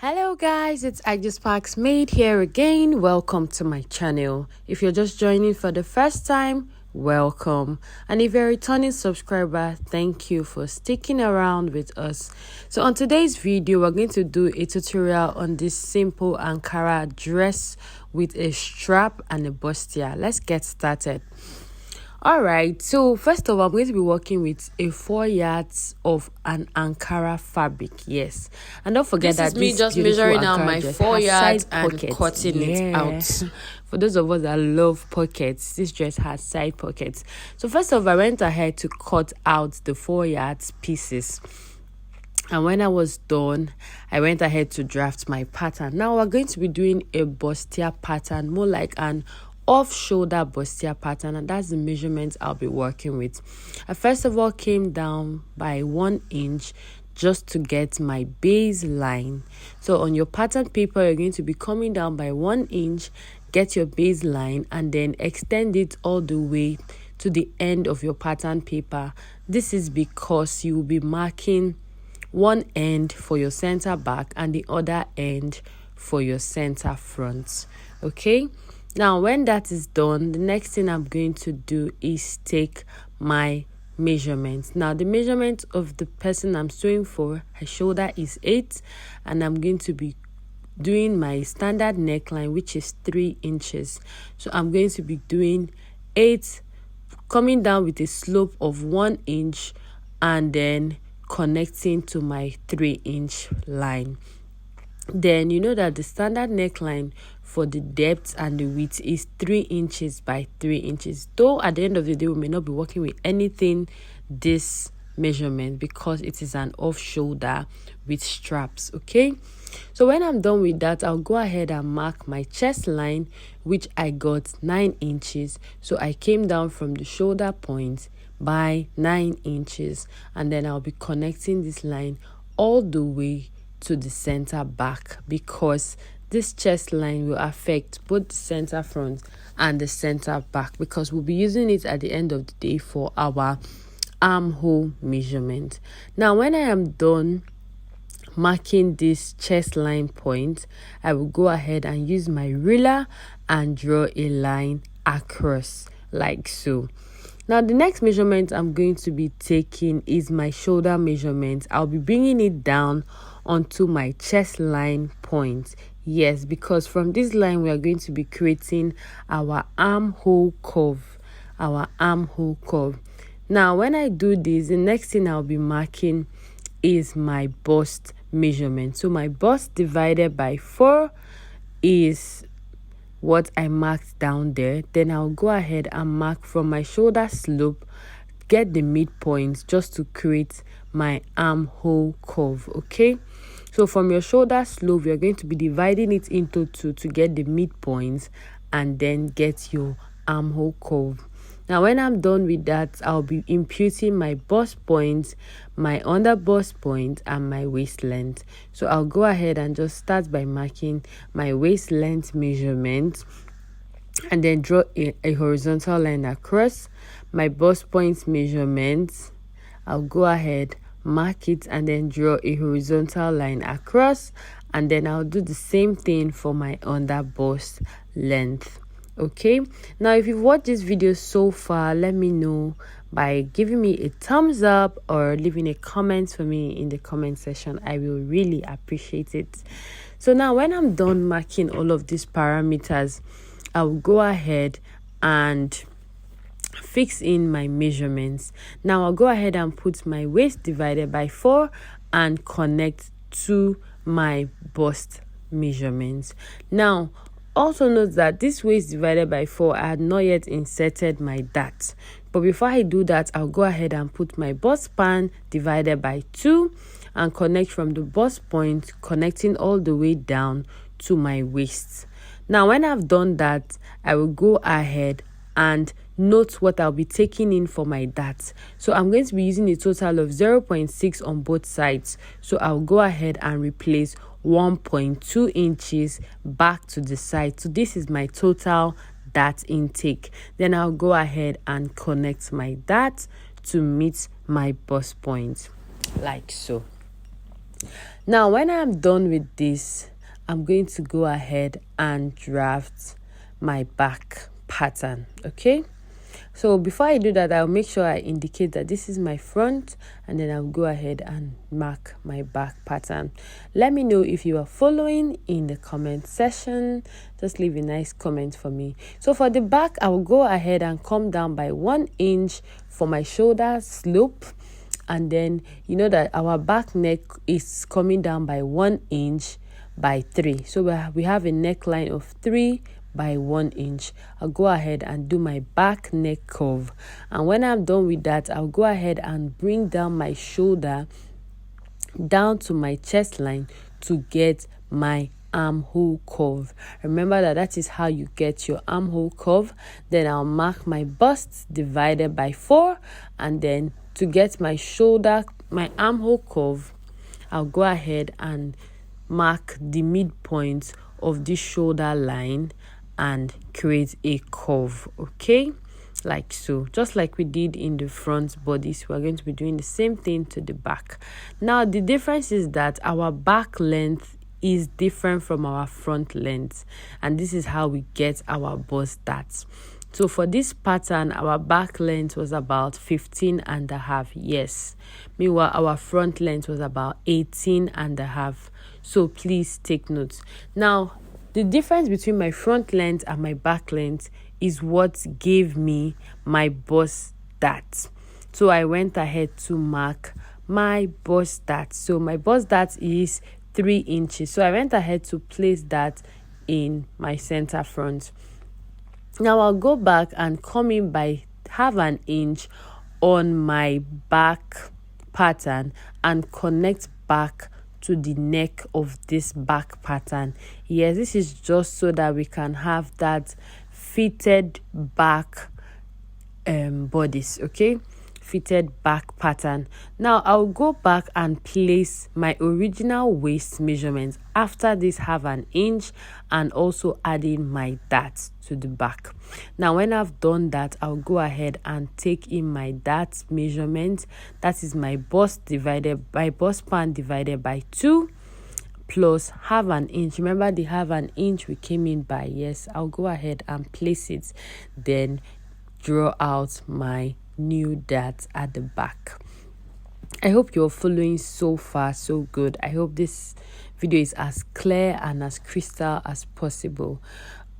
Hello guys, it's Agnes Parks Made here again. Welcome to my channel. If you're just joining for the first time, welcome. And if you're a returning subscriber, thank you for sticking around with us. So on today's video, we're going to do a tutorial on this simple Ankara dress with a strap and a bustier. Let's get started. Alright, so first of all, I'm going to be working with a 4 yards of an Ankara fabric. Yes, and don't forget this that is me this just measuring out my 4 yards and pockets. cutting it out. For those of us that love pockets, this dress has side pockets. So first of all, I went ahead to cut out the 4 yards pieces. And when I was done, I went ahead to draft my pattern. Now we're going to be doing a bustier pattern, more like an off-shoulder bustier pattern, and that's the measurement I'll be working with. I first of all came down by 1 inch just to get my baseline. So on your pattern paper, you're going to be coming down by 1 inch, get your baseline, and then extend it all the way to the end of your pattern paper. This is because you will be marking one end for your center back and the other end for your center front. Okay, now when that is done, the next thing I'm going to do is take my measurements. Now the measurement of the person I'm sewing for, her shoulder is 8, and I'm going to be doing my standard neckline, which is 3 inches. So I'm going to be doing 8, coming down with a slope of 1 inch, and then connecting to my 3-inch line. Then you know that the standard neckline for the depth and the width is 3 inches by 3 inches. Though at the end of the day, we may not be working with anything this measurement because it is an off shoulder with straps. Okay, so when I'm done with that, I'll go ahead and mark my chest line, which I got 9 inches. So I came down from the shoulder point by 9 inches, and then I'll be connecting this line all the way to the center back, because this chest line will affect both the center front and the center back, because we'll be using it at the end of the day for our armhole measurement. Now when I am done marking this chest line point, I will go ahead and use my ruler and draw a line across like so. Now the next measurement I'm going to be taking is my shoulder measurement. I'll be bringing it down onto my chest line point. Yes, because from this line we are going to be creating our armhole curve. Now when I do this, the next thing I'll be marking is my bust measurement. So my bust divided by 4 is what I marked down there. Then I'll go ahead and mark from my shoulder slope, get the midpoint just to create my armhole curve. Okay, so from your shoulder slope, you're going to be dividing it into 2 to get the midpoint and then get your armhole curve. Now when I'm done with that, I'll be imputing my bust point, my under bust point, and my waist length. So I'll go ahead and just start by marking my waist length measurement, and then draw a horizontal line across my bust point measurement. I'll go ahead, mark it, and then draw a horizontal line across, and then I'll do the same thing for my under bust length. Okay, now if you've watched this video so far, let me know by giving me a thumbs up or leaving a comment for me in the comment section. I will really appreciate it. So now when I'm done marking all of these parameters, I'll go ahead and fix in my measurements. Now I'll go ahead and put my waist divided by 4 and connect to my bust measurements. Now also note that this waist divided by 4, I had not yet inserted my dart. But before I do that, I'll go ahead and put my bust span divided by 2 and connect from the bust point, connecting all the way down to my waist. Now when I've done that, I will go ahead and note what I'll be taking in for my dart. So I'm going to be using a total of 0.6 on both sides. So I'll go ahead and replace 1.2 inches back to the side. So this is my total dart intake. Then I'll go ahead and connect my dart to meet my bust point like so. Now when I'm done with this, I'm going to go ahead and draft my back pattern. Okay, so before I do that, I'll make sure I indicate that this is my front, and then I'll go ahead and mark my back pattern. Let me know if you are following in the comment section. Just leave a nice comment for me. So for the back, I will go ahead and come down by 1 inch for my shoulder slope, and then you know that our back neck is coming down by 1 inch by 3. So we have a neckline of 3 by 1 inch. I'll go ahead and do my back neck curve, and when I'm done with that, I'll go ahead and bring down my shoulder down to my chest line to get my armhole curve. Remember that is how you get your armhole curve. Then I'll mark my bust divided by 4, and then to get my armhole curve, I'll go ahead and mark the midpoint of this shoulder line and create a curve. Okay, like so, just like we did in the front bodice, we're going to be doing the same thing to the back. Now the difference is that our back length is different from our front length, and this is how we get our bust dart. So for this pattern, our back length was about 15 and a half. Yes, meanwhile our front length was about 18 and a half. So please take notes. Now the difference between my front length and my back length is what gave me my bust dart. So I went ahead to mark my bust dart. So my bust dart is 3 inches. So I went ahead to place that in my center front. Now I'll go back and come in by 1/2 inch on my back pattern and connect back to the neck of this back pattern. Yes, this is just so that we can have that fitted back bodice. Okay, fitted back pattern. Now I'll go back and place my original waist measurements after this 1/2 inch, and also adding my dart to the back. Now when I've done that, I'll go ahead and take in my dart measurement. That is my bust span divided by 2 plus 1/2 inch. Remember the 1/2 inch we came in by. Yes, I'll go ahead and place it, then draw out my new dart at the back. I hope you're following so far, so good. I hope this video is as clear and as crystal as possible.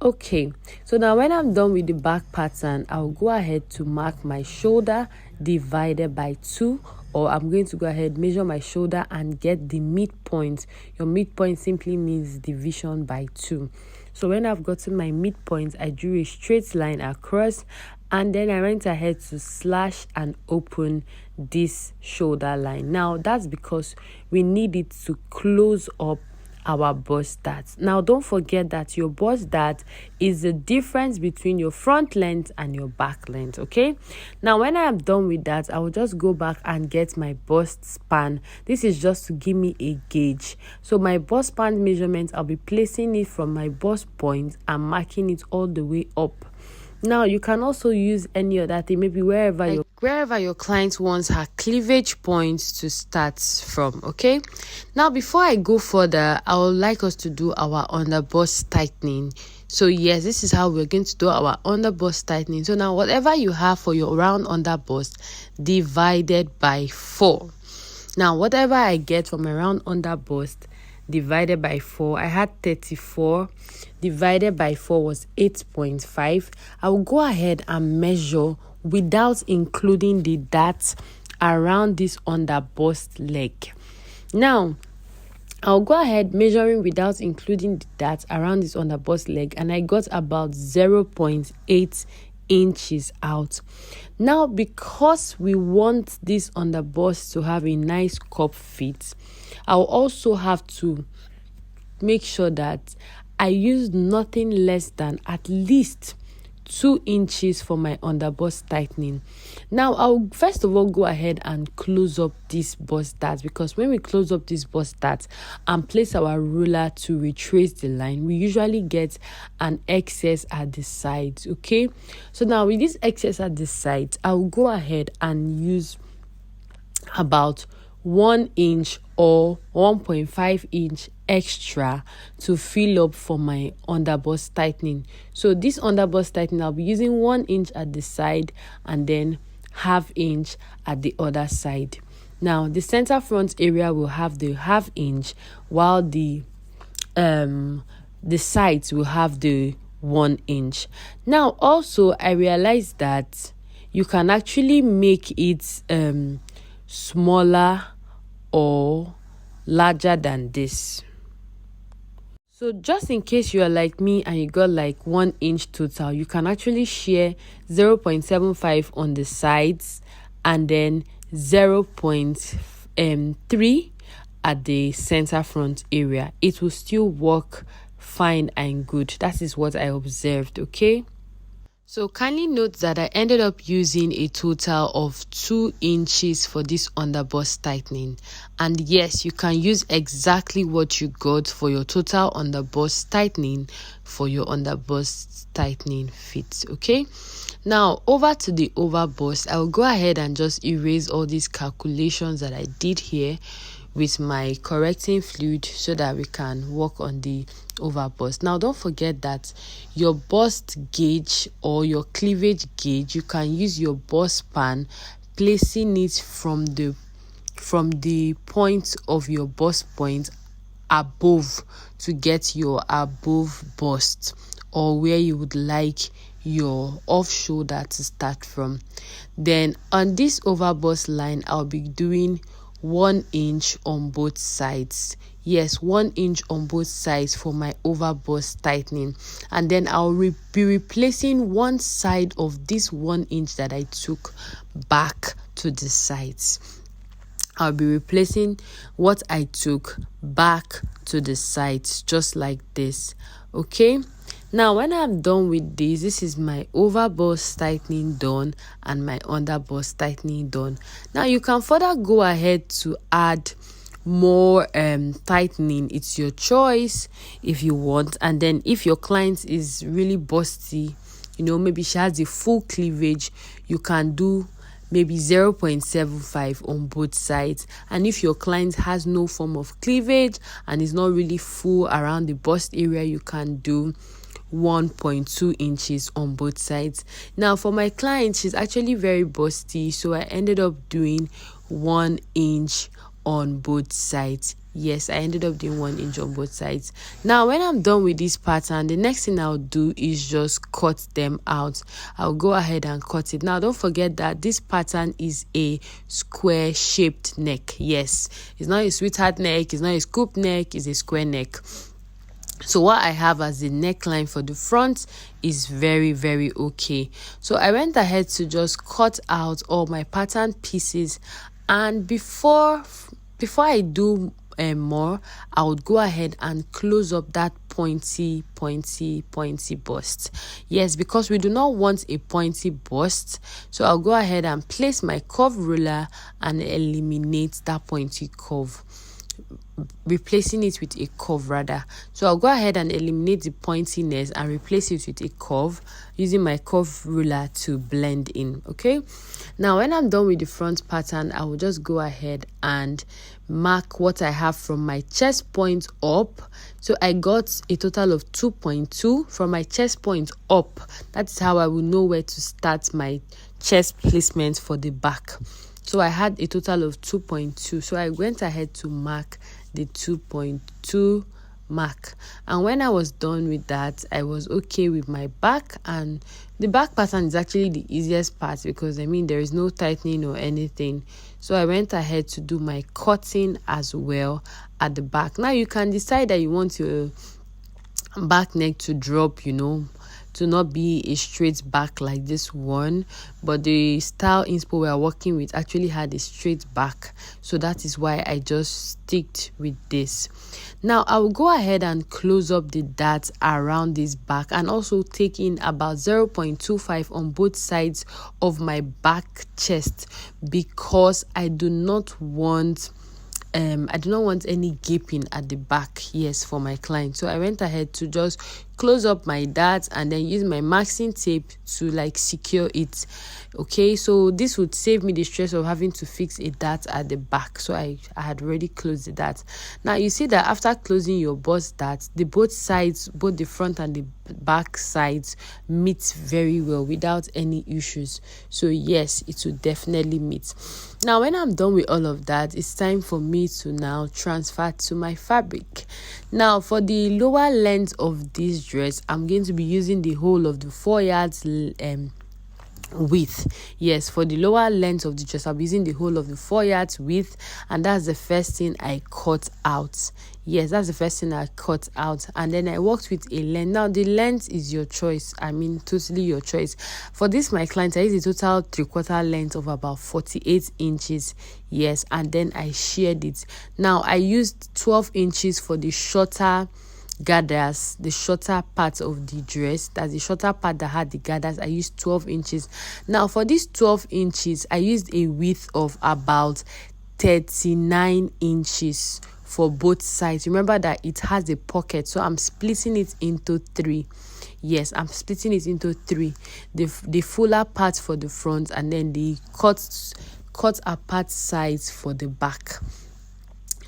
Okay, so now when I'm done with the back pattern, I'll go ahead to mark my shoulder divided by 2, or I'm going to go ahead measure my shoulder and get the midpoint. Your midpoint simply means division by 2. So when I've gotten my midpoint, I drew a straight line across, and then I went ahead to slash and open this shoulder line. Now that's because we need it to close up our bust dart. Now don't forget that your bust dart is the difference between your front length and your back length. Okay, now when I am done with that, I will just go back and get my bust span. This is just to give me a gauge. So my bust span measurement, I'll be placing it from my bust point and marking it all the way up. Now you can also use any other thing, maybe wherever your client wants her cleavage points to start from. Okay, now before I go further, I would like us to do our underbust tightening. So yes, this is how we're going to do our underbust tightening. So now whatever you have for your round underbust divided by 4. Now whatever I get from my round underbust divided by 4, I had 34 divided by 4 was 8.5. I will go ahead and measure without including the dart around this underbust leg. Now I'll go ahead measuring without including the dart around this underbust leg, and I got about 0.8 inches out. Now because we want this underbust to have a nice cup fit, I'll also have to make sure that I use nothing less than at least 2 inches for my underbust tightening. Now I'll first of all go ahead and close up this bust dart, because when we close up this bust dart and place our ruler to retrace the line, we usually get an excess at the sides. Okay, so now with this excess at the sides, I'll go ahead and use about 1 inch or 1.5 inch extra to fill up for my underbust tightening. So this underbust tightening, I'll be using 1 inch at the side and then ½ inch at the other side. Now the center front area will have the ½ inch, while the sides will have the 1 inch. Now also I realized that you can actually make it smaller or larger than this. So just in case you are like me and you got like 1 inch total, you can actually share 0.75 on the sides and then 0.3 at the center front area. It will still work fine and good. That is what I observed. Okay, so kindly note that I ended up using a total of 2 inches for this underbust tightening. And yes, you can use exactly what you got for your total underbust tightening for your underbust tightening fit. Okay, now over to the overbust. I will go ahead and just erase all these calculations that I did here with my correcting fluid so that we can work on the overbust. Now don't forget that your bust gauge or your cleavage gauge, you can use your bust span, placing it from the point of your bust point above to get your above bust, or where you would like your off shoulder to start from. Then on this overbust line, I'll be doing 1 inch on both sides. Yes, 1 inch on both sides for my overbust tightening. And then I'll be replacing one side of this 1 inch that I took back to the sides. I'll be replacing what I took back to the sides, just like this. Okay, now when I'm done with this is my overbust tightening done and my underbust tightening done. Now you can further go ahead to add more tightening. It's your choice if you want. And then if your client is really busty, maybe she has the full cleavage, you can do maybe 0.75 on both sides. And if your client has no form of cleavage and is not really full around the bust area, you can do 1.2 inches on both sides. Now for my client, she's actually very busty, so I ended up doing 1 inch on both sides. Yes, I ended up doing 1 inch on both sides. Now when I'm done with this pattern, the next thing I'll do is just cut them out. I'll go ahead and cut it. Now don't forget that this pattern is a square shaped neck. Yes, it's not a sweetheart neck, it's not a scoop neck, it's a square neck. So what I have as the neckline for the front is very, very okay. So I went ahead to just cut out all my pattern pieces, and before I do more, I would go ahead and close up that pointy bust. Yes, because we do not want a pointy bust, so I'll go ahead and place my curve ruler and eliminate that pointy curve, replacing it with a curve rather. So I'll go ahead and eliminate the pointiness and replace it with a curve using my curve ruler to blend in. Okay, now when I'm done with the front pattern, I will just go ahead and mark what I have from my chest point up. So I got a total of 2.2 from my chest point up. That's how I will know where to start my chest placement for the back. So I had a total of 2.2. So I went ahead to mark the 2.2 mark. And when I was done with that, I was okay with my back. And the back pattern is actually the easiest part because, there is no tightening or anything. So I went ahead to do my cutting as well at the back. Now you can decide that you want your back neck to drop, to not be a straight back like this one, but the style inspo we are working with actually had a straight back, so that is why I just sticked with this. Now I will go ahead and close up the darts around this back and also take in about 0.25 on both sides of my back chest, because I do not want any gaping at the back, yes, for my client. So I went ahead to just close up my dart and then use my masking tape to like secure it. Okay, so this would save me the stress of having to fix a dart at the back. So I had already closed the dart. Now you see that after closing your bust dart, the both sides, both the front and the back sides meet very well without any issues. So yes, it will definitely meet. Now when I'm done with all of that, it's time for me to now transfer to my fabric. Now for the lower length of this dress, I'm going to be using the whole of the 4 yards width. Yes, for the lower length of the dress, I'll be using the whole of the 4 yards width, and that's the first thing I cut out. Yes, that's the first thing I cut out, and then I worked with a length. Now the length is your choice, totally your choice. For this my client, I used a total 3/4 length of about 48 inches. Yes, and then I sheared it. Now I used 12 inches for the shorter gathers, the shorter part of the dress. That's the shorter part that had the gathers. I used 12 inches. Now for these 12 inches, I used a width of about 39 inches for both sides. Remember that it has a pocket, so I'm splitting it into 3. Yes, I'm splitting it into 3. The fuller part for the front, and then the cut apart sides for the back.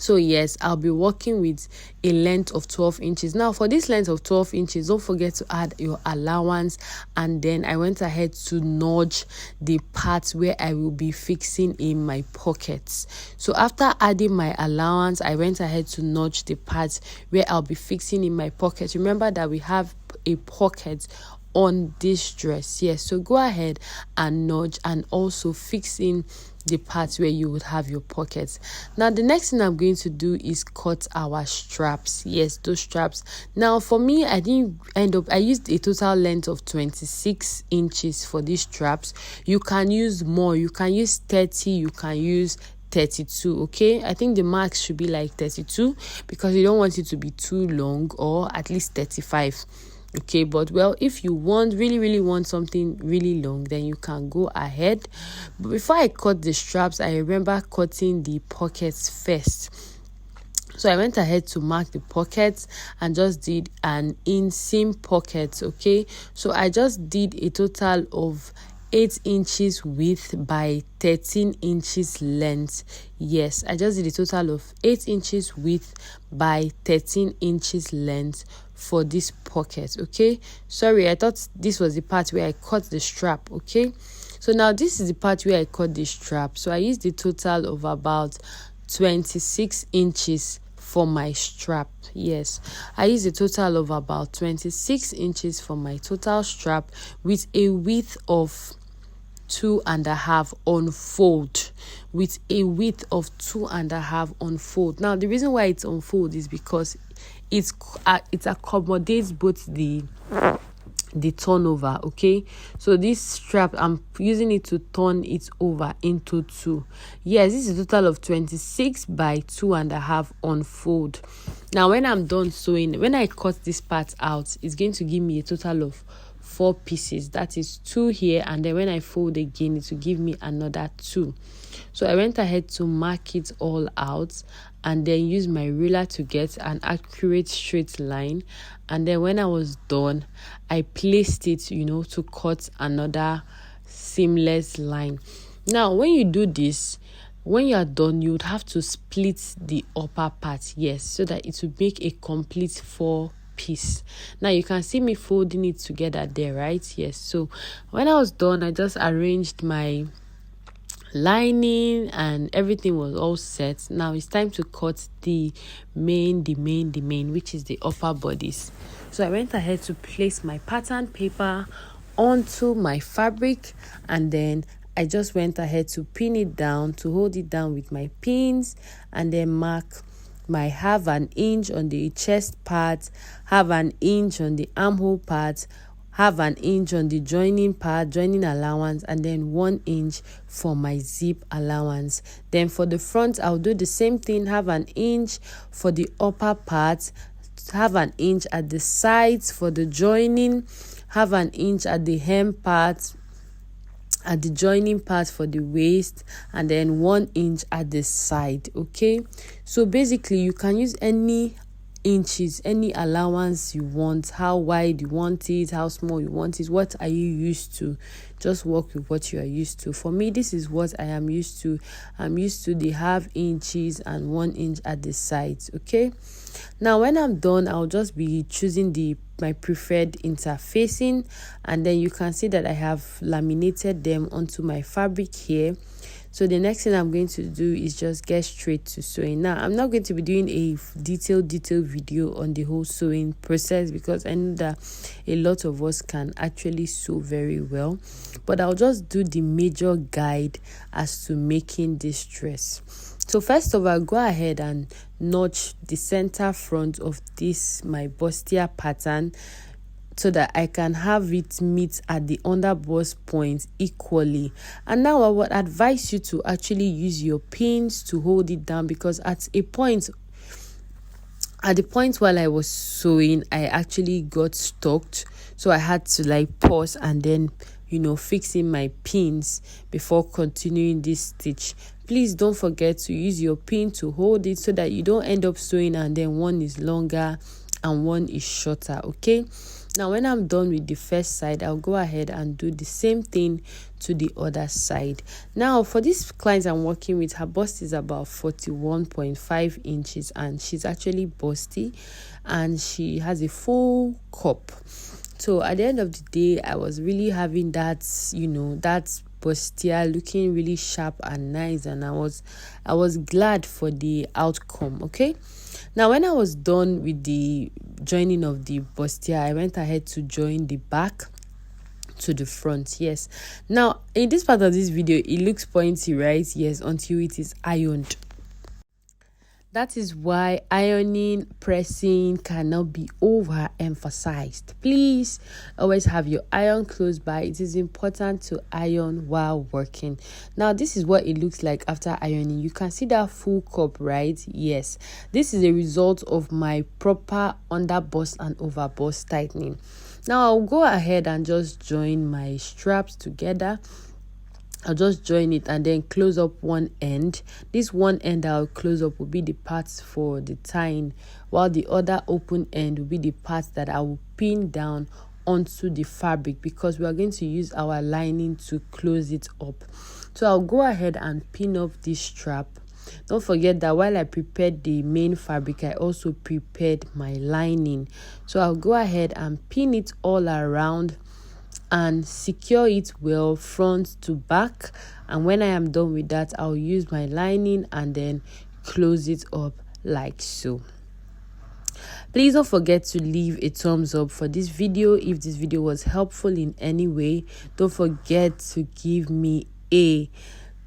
So yes, I'll be working with a length of 12 inches. Now for this length of 12 inches, don't forget to add your allowance. And then I went ahead to notch the parts where I will be fixing in my pockets. So after adding my allowance, I went ahead to notch the parts where I'll be fixing in my pockets. Remember that we have a pocket on this dress. Yes, so go ahead and notch and also fix in the parts where you would have your pockets. Now the next thing I'm going to do is cut our straps. Yes, those straps. Now for me, I used a total length of 26 inches for these straps. You can use more. You can use 30, you can use 32. Okay, I think the max should be like 32 because you don't want it to be too long, or at least 35. Okay, but well, if you really want something really long, then you can go ahead. But before I cut the straps, I remember cutting the pockets first. So I went ahead to mark the pockets and just did an inseam pocket. Okay, so I just did a total of 8 inches width by 13 inches length. Yes, I just did a total of 8 inches width by 13 inches length for this pocket. Okay, sorry, I thought this was the part where I cut the strap. Okay, so now this is the part where I cut the strap. So I used a total of about 26 inches for my strap. Yes, I used a total of about 26 inches for my total strap with a width of 2.5 on fold. With a width of 2.5 on fold. Now the reason why it's on fold is because it accommodates both the turnover. Okay, so this strap, I'm using it to turn it over into 2. Yes, this is a total of 26 by 2.5 on fold. Now when I'm done sewing, when I cut this part out, it's going to give me a total of 4 pieces. That is 2 here, and then when I fold again, it will give me another 2. So I went ahead to mark it all out and then use my ruler to get an accurate straight line. And then when I was done, I placed it, to cut another seamless line. Now when you do this, when you are done, you would have to split the upper part. Yes, so that it will make a complete 4 piece. Now you can see me folding it together there, right? Yes, so when I was done, I just arranged my lining and everything was all set. Now it's time to cut the main, which is the upper bodice. So I went ahead to place my pattern paper onto my fabric, and then I just went ahead to pin it down, to hold it down with my pins, and then mark my 1/2 inch on the chest part, 1/2 inch on the armhole part, 1/2 inch on the joining part, joining allowance, and then 1 inch for my zip allowance. Then for the front, I'll do the same thing, 1/2 inch for the upper part, 1/2 inch at the sides for the joining, 1/2 inch at the hem part, at the joining part for the waist, and then 1 inch at the side. Okay, so basically you can use any inches, any allowance you want, how wide you want it, how small you want it, what are you used to. Just work with what you are used to. For me, this is what I am used to. I'm used to the half inches and 1 inch at the sides. Okay, now when I'm done, I'll just be choosing my preferred interfacing, and then you can see that I have laminated them onto my fabric here. So the next thing I'm going to do is just get straight to sewing. Now, I'm not going to be doing a detailed video on the whole sewing process, because I know that a lot of us can actually sew very well. But I'll just do the major guide as to making this dress. So first of all, go ahead and notch the center front of this my bustier pattern, so that I can have it meet at the underbust point equally. And now I would advise you to actually use your pins to hold it down, because at the point while I was sewing, I actually got stuck. So I had to pause and then fix in my pins before continuing this stitch. Please don't forget to use your pin to hold it, so that you don't end up sewing and then one is longer and one is shorter. Okay, now when I'm done with the first side, I'll go ahead and do the same thing to the other side. Now for this client I'm working with, her bust is about 41.5 inches, and she's actually busty and she has a full cup. So at the end of the day, I was really having that that bustier looking really sharp and nice, and I was glad for the outcome. Okay, now when I was done with the joining of the bustier, I went ahead to join the back to the front. Yes, now in this part of this video it looks pointy, right? Yes, until it is ironed. That is why ironing, pressing cannot be overemphasized. Please always have your iron close by. It is important to iron while working. Now, this is what it looks like after ironing. You can see that full cup, right? Yes. This is a result of my proper underbust and overbust tightening. Now, I'll go ahead and just join my straps together. I'll just join it and then close up one end. This one end I'll close up will be the parts for the tying, while the other open end will be the parts that I will pin down onto the fabric, because we are going to use our lining to close it up. So I'll go ahead and pin up this strap. Don't forget that while I prepared the main fabric, I also prepared my lining. So I'll go ahead and pin it all around and secure it well front to back. And when I am done with that, I'll use my lining and then close it up like so. Please don't forget to leave a thumbs up for this video if this video was helpful in any way. Don't forget to give me a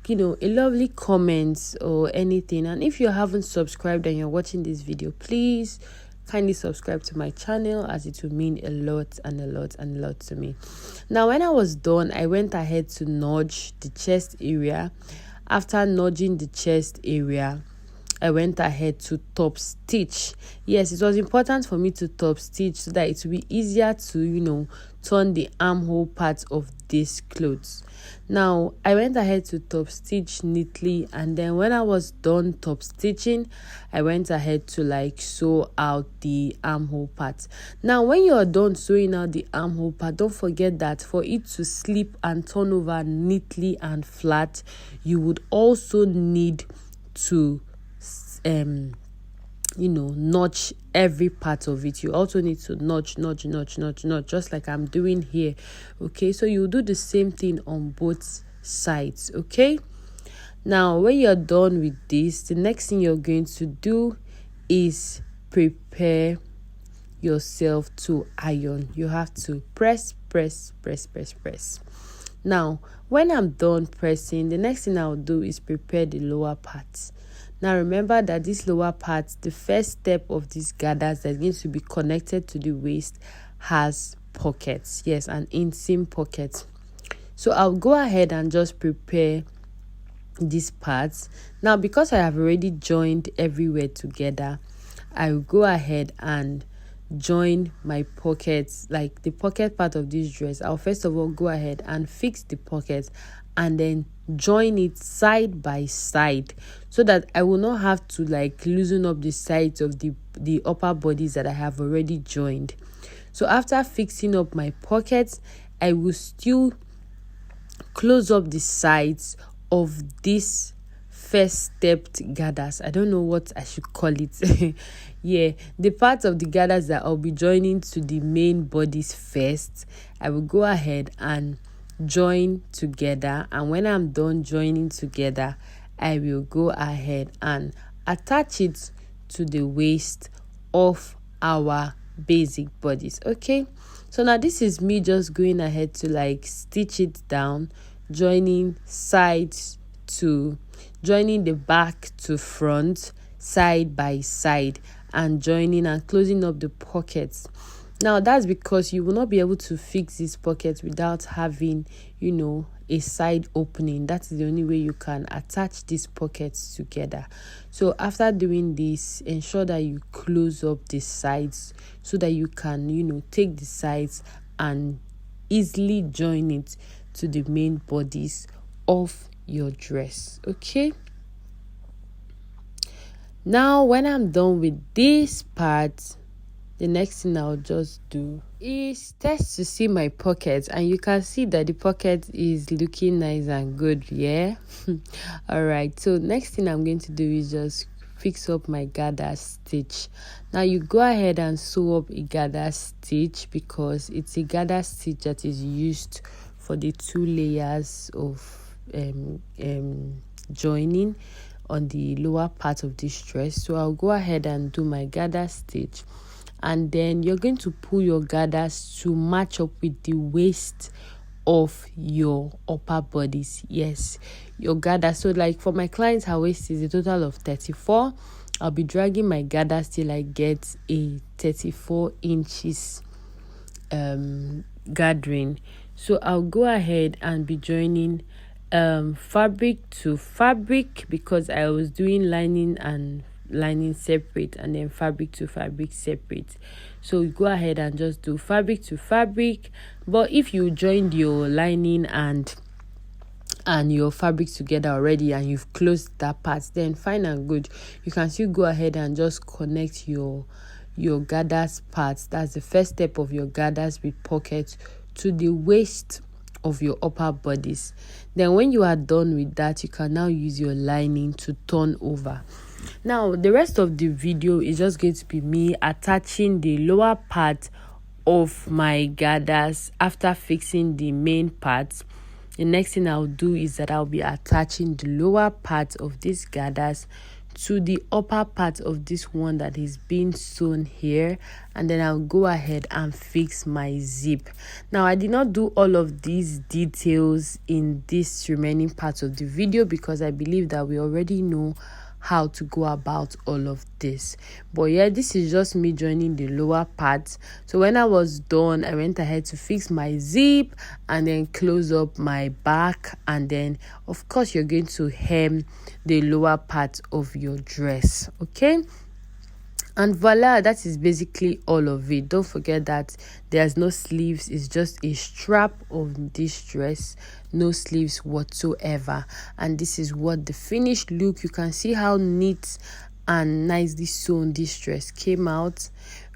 lovely comment or anything. And if you haven't subscribed and you're watching this video, please kindly subscribe to my channel, as it will mean a lot and a lot and a lot to me. Now when I was done, I went ahead to nudge the chest area. After nudging the chest area, I went ahead to top stitch. Yes, it was important for me to top stitch so that it will be easier to turn the armhole part of this clothes. Now I went ahead to top stitch neatly, and then when I was done top stitching, I went ahead to sew out the armhole part. Now when you are done sewing out the armhole part, don't forget that for it to slip and turn over neatly and flat, you would also need to notch every part of it. You also need to notch, just like I'm doing here. Okay, so you do the same thing on both sides. Okay, now when you're done with this, the next thing you're going to do is prepare yourself to iron. You have to press. Now when I'm done pressing, the next thing I'll do is prepare the lower parts. Now remember that this lower part, the first step of these gathers that needs to be connected to the waist, has pockets. Yes, an inseam pocket. So I'll go ahead and just prepare these parts. Now because I have already joined everywhere together, I will go ahead and join my pockets, like the pocket part of this dress. I'll first of all go ahead and fix the pockets and then join it side by side, so that I will not have to like loosen up the sides of the upper bodies that I have already joined. So after fixing up my pockets, I will still close up the sides of this first stepped gathers. I don't know what I should call it. Yeah, the parts of the gathers that I'll be joining to the main bodies first, I will go ahead and join together, and when I'm done joining together, I will go ahead and attach it to the waist of our basic bodice. Okay, so now this is me just going ahead to like stitch it down, joining the back to front, side by side, and joining and closing up the pockets. Now that's because you will not be able to fix these pockets without having, a side opening. That is the only way you can attach these pockets together. So after doing this, ensure that you close up the sides so that you can, take the sides and easily join it to the main bodies of your dress. Okay, now when I'm done with this part, the next thing I'll just do is test to see my pocket, and you can see that the pocket is looking nice and good. Yeah. All right, so next thing I'm going to do is just fix up my gather stitch. Now you go ahead and sew up a gather stitch, because it's a gather stitch that is used for the 2 layers of joining on the lower part of this dress. So I'll go ahead and do my gather stitch, and then you're going to pull your gathers to match up with the waist of your upper bodice. Yes, your gather. So like for my clients, her waist is a total of 34. I'll be dragging my gathers till I get a 34 inches gathering. So I'll go ahead and be joining fabric to fabric, because I was doing lining separate and then fabric to fabric separate. So you go ahead and just do fabric to fabric. But if you joined your lining and your fabric together already and you've closed that part, then fine and good. You can still go ahead and just connect your gathers parts. That's the first step of your gathers with pockets to the waist of your upper bodice. Then when you are done with that, you can now use your lining to turn over. Now the rest of the video is just going to be me attaching the lower part of my gathers after fixing the main part. The next thing I'll do is that I'll be attaching the lower part of these gathers to the upper part of this one that is being sewn here, and then I'll go ahead and fix my zip. Now I did not do all of these details in this remaining part of the video, because I believe that we already know how to go about all of this. But yeah, this is just me joining the lower part. So when I was done, I went ahead to fix my zip and then close up my back, and then of course you're going to hem the lower part of your dress. Okay, and voila, that is basically all of it. Don't forget that there's no sleeves, it's just a strap of this dress, no sleeves whatsoever. And this is what the finished look. You can see how neat and nicely sewn this dress came out.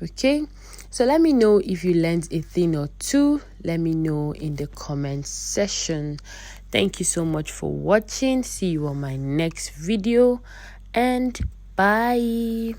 Okay, so let me know if you learned a thing or two. Let me know in the comment section. Thank you so much for watching. See you on my next video, and bye.